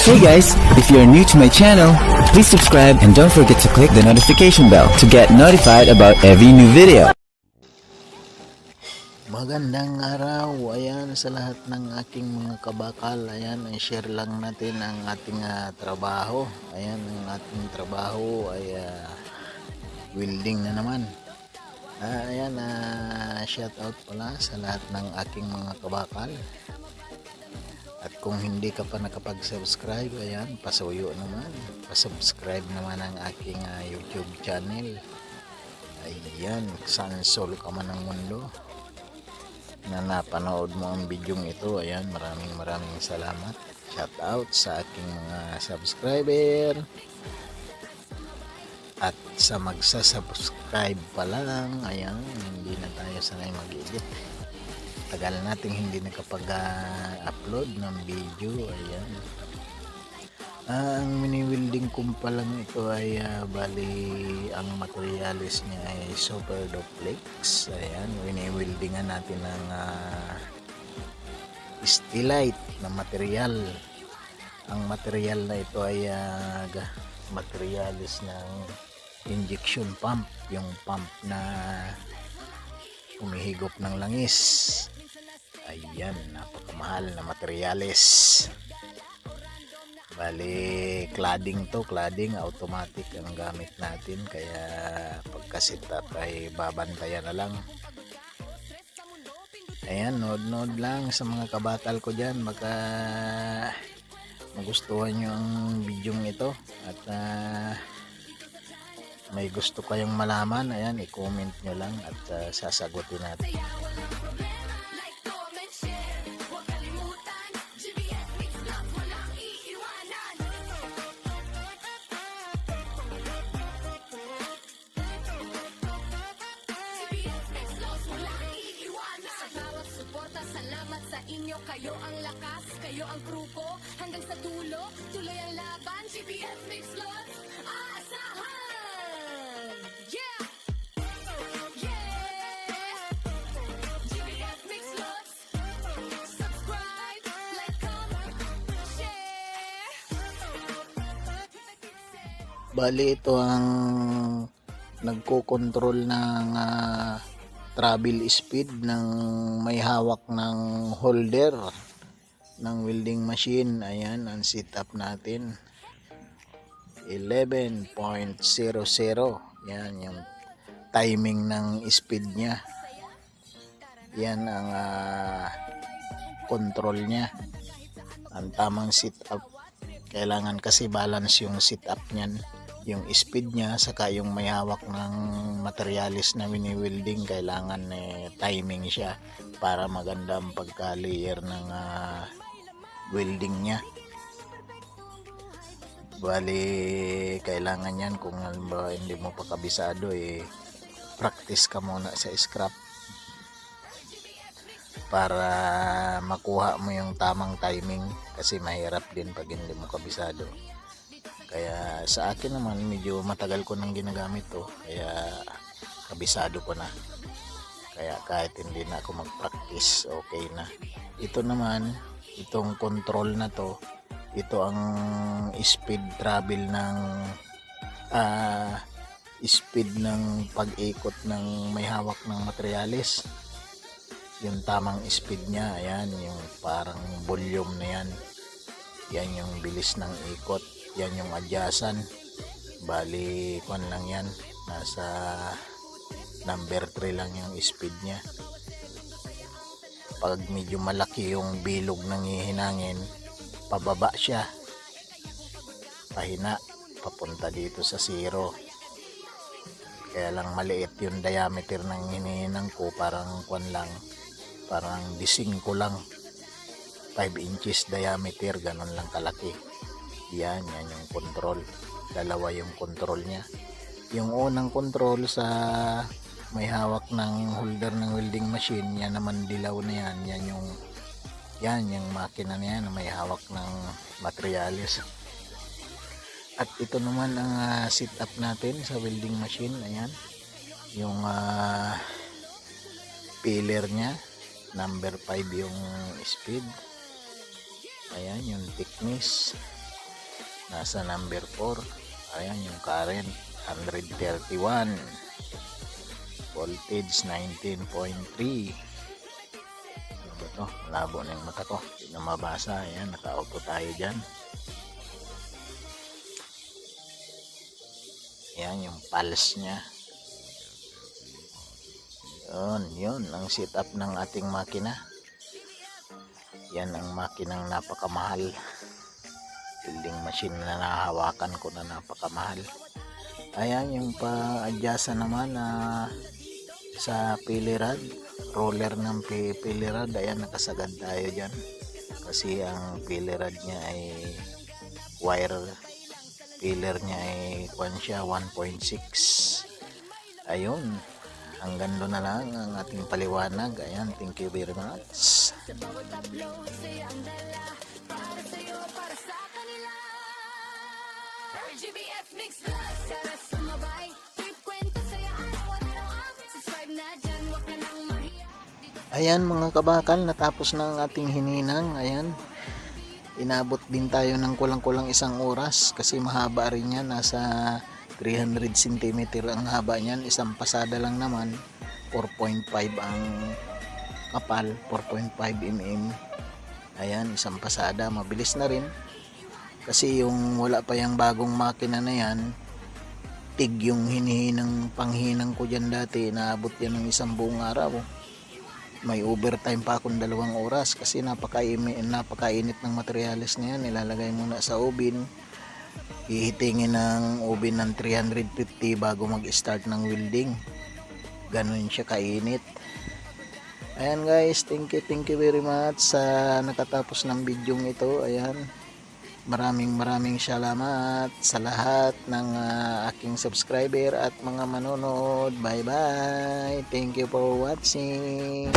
Hey guys, if you're new to my channel, please subscribe and don't forget to click the notification bell to get notified about every new video. Magandang araw, ayan sa lahat ng aking mga kabakal. Ayan, i-share lang natin ang ating trabaho. Ayan, ang ating trabaho ay welding na naman. Ayan, shout out pala sa lahat ng aking mga kabakal. At kung hindi ka pa nakapag-subscribe, ayan, pasuyo naman. Pasubscribe naman ang aking YouTube channel. Ayan, saan solo ka man ng mundo na napanood mo ang bidyong ito. Ayan, maraming salamat. Shout out sa aking mga subscriber. At sa magsasubscribe pa lang, ayan, hindi na tayo sanay mag-edit. Tagal nating hindi nakapag-upload ng video. Ayan. Ang mini-welding ko pa lang ito ay bali ang materialis niya ay super duplex. Ayan, mini-weldingan natin ng steel-lite na material. Ang material na ito ay materialis ng injection pump, yung pump na humihigop ng langis. Ayan, napakamahal na materialis. Bali, cladding to, cladding automatic ang gamit natin, kaya pagka-set up ay babantayan na lang. Ayan, nood lang sa mga kabatal ko dyan, baka magustuhan nyo ang bidyong ito at may gusto kayong malaman, ayan, i-comment nyo lang at sasagutin natin. Salamat sa inyo, kayo ang lakas, kayo ang grupo, hanggang sa dulo, tuloy ang laban. GBF Mix Lots, asahan! Yeah! Yeah! GBF Mix Lots, subscribe, like, comment, share. Bali, ito ang nagko-control ng travel speed ng may hawak ng holder ng welding machine. Ayan, ang setup natin 11.00. Yan yung timing ng speed niya. Yan ang control niya. Ang tamang setup, kailangan kasi balance yung setup niyan, yung speed niya saka yung may hawak ng materialis na wini-welding. Kailangan timing siya para maganda ang pagka-layer ng welding niya. Bali, kailangan yan kung halimbawa hindi mo pa kabisado, practice ka muna sa scrap para makuha mo yung tamang timing, kasi mahirap din pag hindi mo kabisado. Kaya sa akin naman, medyo matagal ko nang ginagamit to, kaya kabisado ko na. Kaya kahit hindi na ako mag-practice, okay na. Ito naman, itong control na to, ito ang speed travel ng speed ng pag-ikot ng may hawak ng materialis. Yung tamang speed niya, ayan, yung parang volume na yan. Yan yung bilis ng ikot. Yan yung adyasan. Bali, kung lang yan, nasa number 3 lang yung speed niya. Pag medyo malaki yung bilog ng hihinangin, pababa siya, pahina, papunta dito sa 0. Kaya lang maliit yung diameter ng hinihinang ko, parang kwan lang, parang dising ko lang, 5 inches diameter, ganun lang kalaki. Yan yung control. Dalawa yung control niya. Yung unang control sa may hawak ng holder ng welding machine, yan naman dilaw na yan. Yung makina na yan na may hawak ng materialis. At ito naman ang setup natin sa welding machine. Ayan, yung pillar niya, number 5 yung speed. Ayan yung thickness. nasa number 4. Ayan yung current 131, voltage 19.3. ano ba to, labo na yung mata ko, hindi na mabasa. Ayan, naka-auto tayo dyan. Ayan yung pulse nya. Yun ang setup ng ating makina. Yan ang makinang napakamahal, building machine na nahawakan ko na napakamahal. Ayan yung pa-adjust naman sa pilirad, roller ng pilirad. Ayan, nakasagad tayo dyan kasi ang pilirad nya ay wire, pillar nya ay 1.6. ayun, hanggang doon na lang ang ating paliwanag. Ayan, thank you very much. Sa bawat upload, saya ang dala. Para sa'yo, para sa kanila. GBF Mix Plus, tara sumabay. Trip kwento, saya araw-araw ang subscribe na dyan, wag ka nang mahiya. Ayan mga kabakal, natapos na ang ating hininang. Ayan, inabot din tayo ng kulang-kulang 1 oras kasi mahaba rin yan, nasa 300 cm ang haba niyan. Isang pasada lang naman, 4.5 ang kapal, 4.5 mm. Ayan, isang pasada, mabilis na rin kasi yung wala pa yung bagong makina na yan, tig yung hinihinang panghinang ko dyan dati, naabot yan ng 1 buong araw. May overtime pa akong 2 oras kasi napakainit ng materyales na yan. Nilalagay muna sa oven, hihitingin ng oven ng 350 bago mag-start ng welding. Ganun siya kainit. Ayan guys, thank you very much sa nakatapos ng video ito. Ayan, maraming salamat sa lahat ng aking subscriber at mga manonood. Bye bye, thank you for watching.